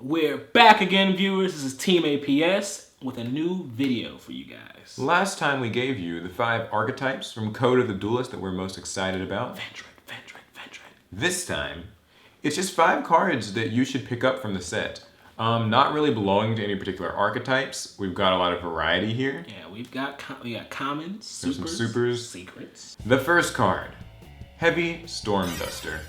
We're back again, viewers. This is Team APS with a new video for you guys. Last time we gave you the 5 archetypes from Code of the Duelist that we're most excited about. Vendrick. This time, it's just 5 cards that you should pick up from the set. Not really belonging to any particular archetypes. We've got a lot of variety here. Yeah, we got commons, There's some supers, secrets. The first card, Heavy Storm Duster.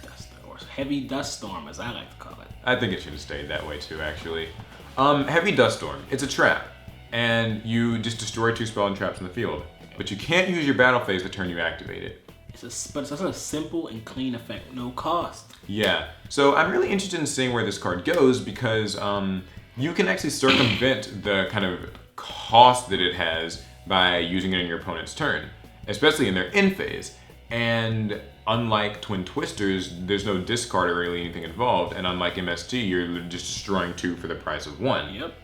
Or Heavy Dust Storm, as I like to call it. I think it should have stayed that way too, actually. Heavy Dust Storm, it's a trap, and you just destroy 2 spell and traps in the field. But you can't use your battle phase the turn you activate it. But it's also a simple and clean effect, no cost. Yeah, so I'm really interested in seeing where this card goes because you can actually circumvent the kind of cost that it has by using it in your opponent's turn, especially in their end phase. And unlike Twin Twisters, there's no discard or really anything involved, and unlike MST, you're just destroying 2 for the price of 1. Yep.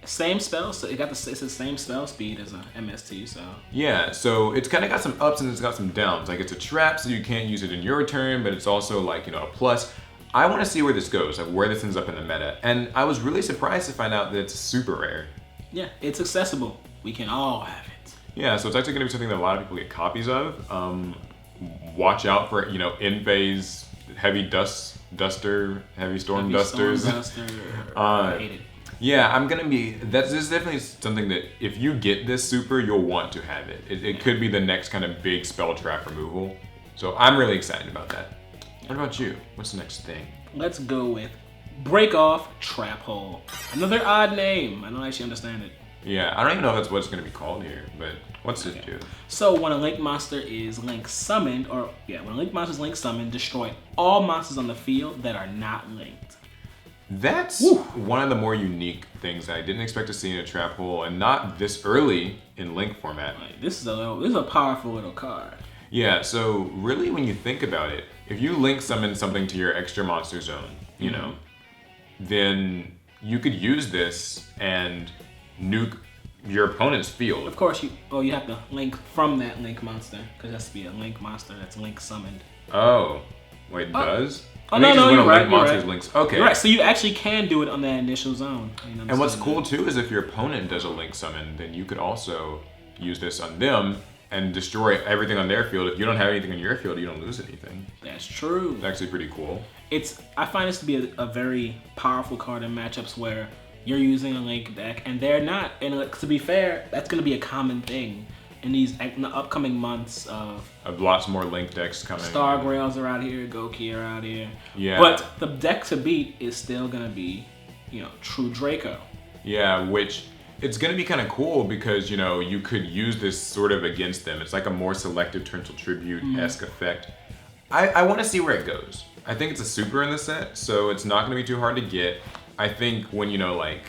Same spell, so it's the same spell speed as a MST, so. Yeah, so it's kind of got some ups and it's got some downs. Like it's a trap, so you can't use it in your turn, but it's also like, you know, a plus. I want to see where this goes, like where this ends up in the meta. And I was really surprised to find out that it's super rare. Yeah, it's accessible. We can all have it. Yeah, so it's actually going to be something that a lot of people get copies of. Watch out for, you know, in phase heavy duster, heavy storm dusters. I hate it. Yeah, this is definitely something that if you get this super, you'll want to have it. It could be the next kind of big spell trap removal. So I'm really excited about that. What about you? What's the next thing? Let's go with BREAKOFF Trap Hole. Another odd name. I don't actually understand it. Yeah, I don't even know if that's what it's going to be called here, but what's it do? So when a link monster is link summoned, when a link monster is link summoned, destroy all monsters on the field that are not linked. That's one of the more unique things I didn't expect to see in a trap hole, and not this early in link format. Like, this is a powerful little card. Yeah, so really when you think about it, if you link summon something to your extra monster zone, you know, then you could use this and nuke your opponent's field. Of course, you have to link from that link monster, because it has to be a link monster that's link summoned. Oh, wait, does? Oh, no, you're right. Links. Okay. You're right, so you actually can do it on that initial zone. And what's cool too is if your opponent does a link summon, then you could also use this on them and destroy everything on their field. If you don't have anything on your field, you don't lose anything. That's true. It's actually pretty cool. I find this to be a very powerful card in matchups where you're using a link deck and they're not. And to be fair, that's going to be a common thing in the upcoming months of lots more link decks coming. Star Grails are out here, Goki are out here. Yeah. But the deck to beat is still gonna be, you know, True Draco. Yeah, which it's gonna be kind of cool because, you know, you could use this sort of against them. It's like a more selective Torrential Tribute-esque effect. I want to see where it goes. I think it's a super in the set, so it's not gonna be too hard to get. I think when, you know, like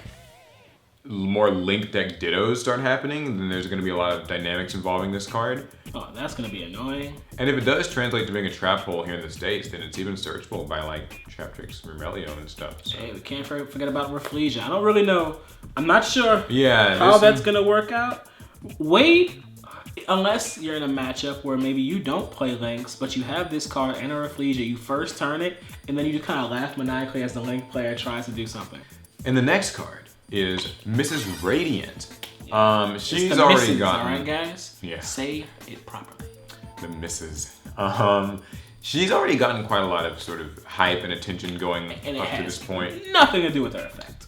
more link deck dittos start happening, then there's going to be a lot of dynamics involving this card. Oh, that's going to be annoying. And if it does translate to being a trap hole here in the States, then it's even searchable by like Traptrix, Remelio, and stuff. So. Hey, we can't forget about Rafflesia. I don't really know. I'm not sure how that's going to work out. Wait, unless you're in a matchup where maybe you don't play links, but you have this card and a Rafflesia, you first turn it, and then you just kind of laugh maniacally as the link player tries to do something. And the next card is Mrs. Radiant. She's the already Mrs., gotten. Alright, guys? Yeah. Say it properly. The Mrs. She's already gotten quite a lot of sort of hype and attention going up to this point. Nothing to do with her effect.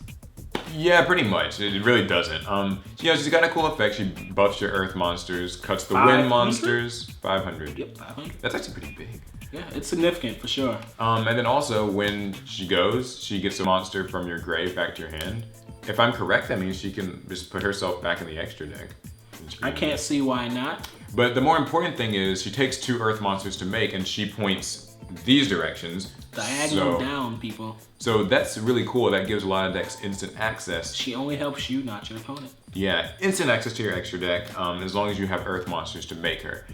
Yeah, pretty much. It really doesn't. You know, she's got a cool effect. She buffs your earth monsters, cuts the wind monsters. 500. Yep, 500. That's actually pretty big. Yeah, it's significant for sure. And then also when she goes, she gets a monster from your grave back to your hand. If I'm correct, that means she can just put herself back in the extra deck. I can't see why not. But the more important thing is she takes 2 earth monsters to make and she points these directions. Diagonal down, people. So that's really cool. That gives a lot of decks instant access. She only helps you, not your opponent. Yeah, instant access to your extra deck as long as you have earth monsters to make her.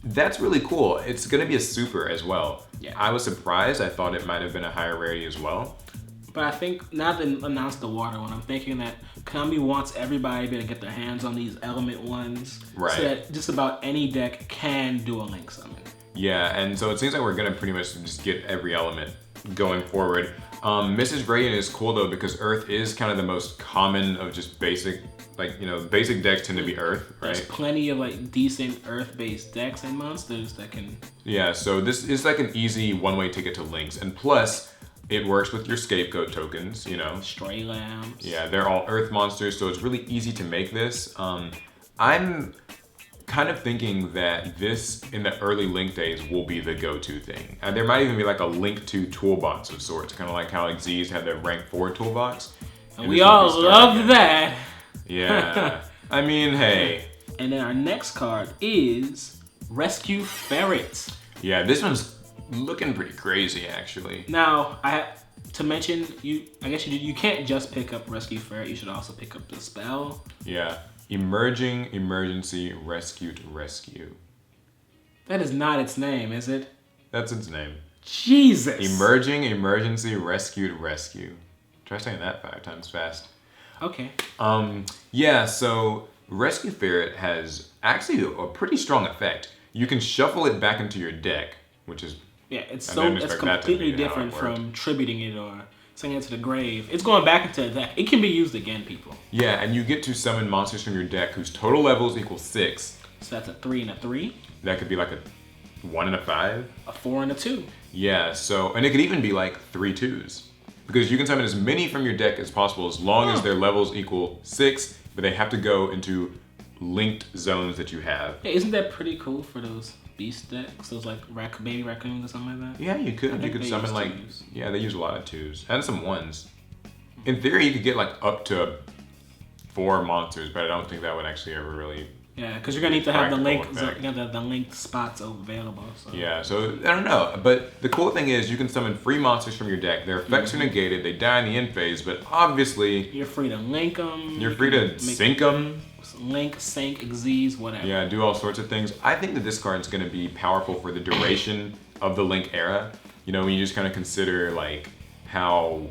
That's really cool. It's going to be a super as well. Yeah. I was surprised. I thought it might have been a higher rarity as well. But I think now they announced the water one, I'm thinking that Konami wants everybody to be able to get their hands on these element ones. Right. So that just about any deck can do a link summon. Yeah, and so it seems like we're gonna pretty much just get every element going forward. Mrs. Gradient is cool though because Earth is kind of the most common of just basic, like, you know, basic decks tend to be Earth, right? There's plenty of like decent Earth-based decks and monsters that can. Yeah, so this is like an easy one-way ticket to links, and plus it works with your scapegoat tokens, you know. Stray Lambs. Yeah, they're all Earth monsters, so it's really easy to make this. I'm kind of thinking that this, in the early Link days, will be the go-to thing. And there might even be like a Link 2 toolbox of sorts, kind of like how like Z's had the rank 4 toolbox. And we all love that. Yeah. I mean, hey. And then our next card is Rescue Ferret. Yeah, this one's looking pretty crazy, actually. Now, I have to mention, I guess you can't just pick up Rescue Ferret, you should also pick up the spell. Yeah. Emerging Emergency Rescued Rescue. That is not its name, is it? That's its name. Jesus! Emerging Emergency Rescued Rescue. Try saying that 5 times fast. Okay. Yeah, so Rescue Ferret has actually a pretty strong effect. You can shuffle it back into your deck, which is... Yeah, it's completely different from tributing it or sending it to the grave. It's going back into that. It can be used again, people. Yeah, and you get to summon monsters from your deck whose total levels equal 6. So that's a 3 and a 3. That could be like a 1 and a 5. A 4 and a 2. Yeah, so, and it could even be like 3 2s. Because you can summon as many from your deck as possible as long as their levels equal 6, but they have to go into linked zones that you have. Hey, isn't that pretty cool for those beast decks? Those like baby raccoons or something like that? Yeah, you could. You could summon like, yeah, they use a lot of 2s and some 1s. In theory, you could get like up to 4 monsters, but I don't think that would actually ever really... Yeah, because you're gonna need to have the linked spots available. So. Yeah, so I don't know, but the cool thing is you can summon free monsters from your deck. Their effects are negated, they die in the end phase, but obviously you're free to link them. You're free to sync them. Link, sync, Xyz, whatever. Yeah, do all sorts of things. I think that this card is going to be powerful for the duration of the Link era. You know, when you just kind of consider like how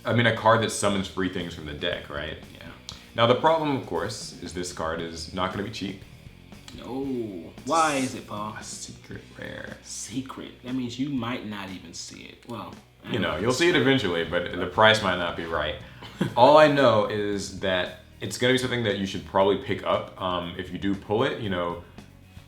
a card that summons free things from the deck, right? Yeah. Now the problem, of course, is this card is not going to be cheap. No. Why is it, Paul? A secret rare. Secret. That means you might not even see it. Well, you know, you'll see it eventually, but the price might not be right. All I know is that it's going to be something that you should probably pick up if you do pull it. You know,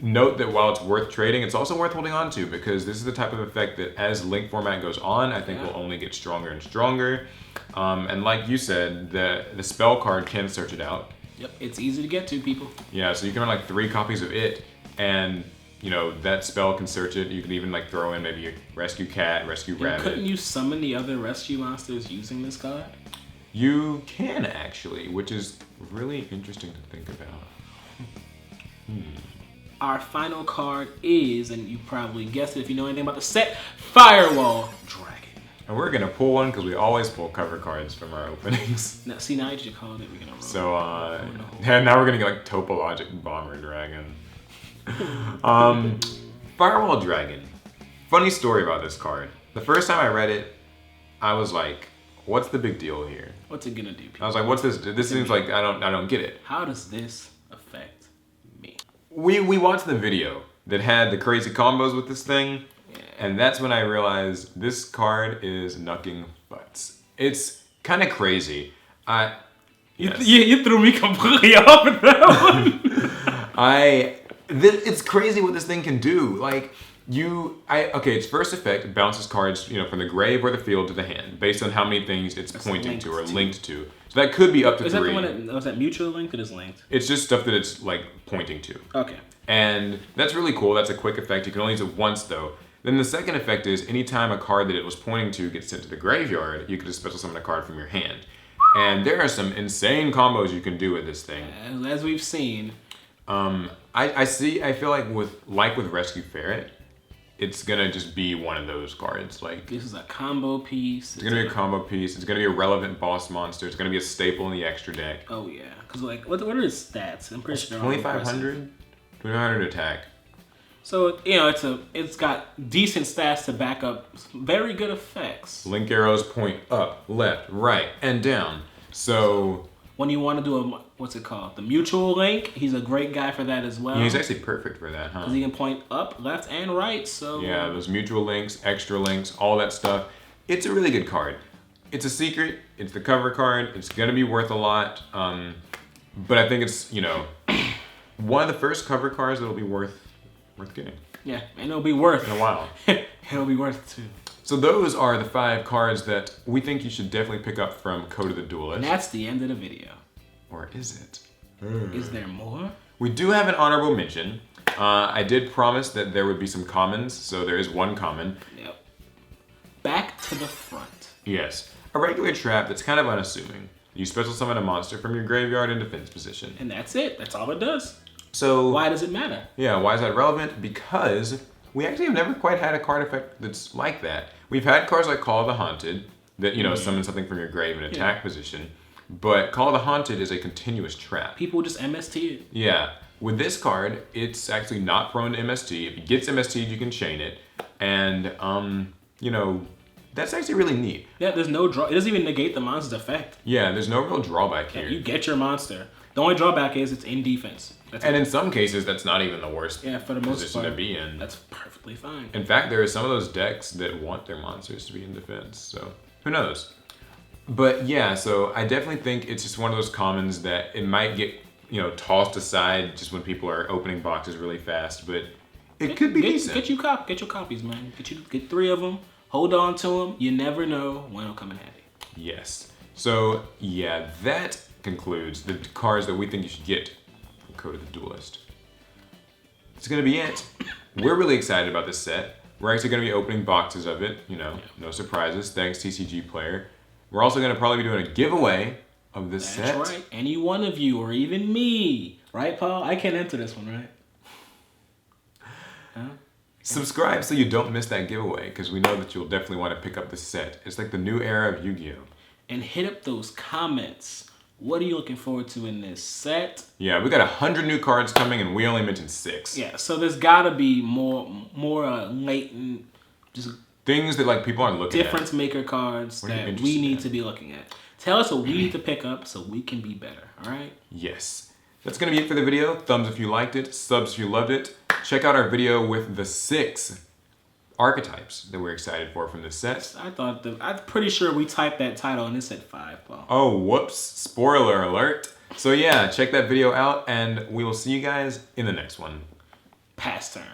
note that while it's worth trading, it's also worth holding on to because this is the type of effect that as Link format goes on, I think will only get stronger and stronger. And like you said, the spell card can search it out. Yep, it's easy to get to, people. Yeah, so you can run like 3 copies of it, and you know that spell can search it. You can even like throw in maybe a Rescue Cat, Rescue Rabbit. Couldn't you summon the other rescue monsters using this card? You can actually, which is really interesting to think about. Our final card is, and you probably guessed it if you know anything about the set, Firewall Dragon. And we're gonna pull one because we always pull cover cards from our openings. Now, see, now you just called it. We're gonna roll. So, and now we're gonna get like Topologic Bomber Dragon. Firewall Dragon. Funny story about this card. The first time I read it, I was like, "What's the big deal here? What's it gonna do?" People? I was like, "What's this? This seems like I don't get it." How does this affect me? We watched the video that had the crazy combos with this thing. And that's when I realized this card is knucking butts. It's kind of crazy. You threw me completely off with that one. It's crazy what this thing can do. Like its first effect bounces cards, you know, from the grave or the field to the hand, based on how many things it's pointing to or linked to. So that could be up to 3. Is that the one that was that mutual link that is linked? It's just stuff that it's like pointing to. Okay. And that's really cool. That's a quick effect. You can only use it once though. Then the second effect is anytime a card that it was pointing to gets sent to the graveyard, you could just special summon a card from your hand. And there are some insane combos you can do with this thing. As we've seen. I feel like with Rescue Ferret, it's gonna just be one of those cards. Like this is a combo piece. It's gonna be a combo piece. It's gonna be a relevant boss monster. It's gonna be a staple in the extra deck. Oh yeah, because like what are his stats? I'm pretty sure 2,500 attack. So, you know, it's got decent stats to back up very good effects. Link arrows point up, left, right, and down. So when you want to do what's it called? The mutual link, he's a great guy for that as well. Yeah, he's actually perfect for that, huh? Because he can point up, left, and right, so... Yeah, those mutual links, extra links, all that stuff. It's a really good card. It's a secret. It's the cover card. It's gonna be worth a lot. But I think it's, you know, one of the first cover cards that'll be worth getting. Yeah, and it'll be worth in a while. It'll be worth it too. So those are the 5 cards that we think you should definitely pick up from Code of the Duelist. And that's the end of the video. Or is it? Is there more? We do have an honorable mention. I did promise that there would be some commons, so there is one common. Yep. Back to the front. Yes. A regular trap that's kind of unassuming. You special summon a monster from your graveyard in defense position. And that's it. That's all it does. So why does it matter? Yeah, why is that relevant? Because we actually have never quite had a card effect that's like that. We've had cards like Call of the Haunted that, you know, summon something from your grave in attack position. But Call of the Haunted is a continuous trap. People just MST it. Yeah. With this card, it's actually not prone to MST. If it gets MST'd, you can chain it. And, you know, that's actually really neat. Yeah, there's no draw. It doesn't even negate the monster's effect. Yeah, there's no real drawback here. You get your monster. The only drawback is it's in defense. That's and in some cases, that's not even the worst for the most position part, to be in. That's perfectly fine. In fact, there are some of those decks that want their monsters to be in defense. So who knows? But yeah, so I definitely think it's just one of those commons that it might get, you know, tossed aside just when people are opening boxes really fast. But it could be decent. Get your copies, man. Get 3 of them. Hold on to them. You never know when it'll come in handy. Yes. So yeah, that concludes the cards that we think you should get from Code of the Duelist. It's gonna be it. We're really excited about this set. We're actually gonna be opening boxes of it, you know, no surprises, thanks TCG Player. We're also gonna probably be doing a giveaway of this set. That's right, any one of you, or even me. Right, Paul? I can't enter this one, right? Huh? Subscribe so you don't miss that giveaway, because we know that you'll definitely want to pick up this set. It's like the new era of Yu-Gi-Oh! And hit up those comments. What are you looking forward to in this set? Yeah, we got 100 new cards coming and we only mentioned 6. Yeah, so there's gotta be more latent, just things that like people aren't looking at. difference maker cards that we need to be looking at. Tell us what we need to pick up so we can be better, all right? Yes. That's gonna be it for the video. Thumbs if you liked it, subs if you loved it. Check out our video with the 6 archetypes that we're excited for from this set. I'm pretty sure we typed that title and it said 5, Paul. Oh, whoops. Spoiler alert. So yeah, check that video out and we will see you guys in the next one. Pass turn.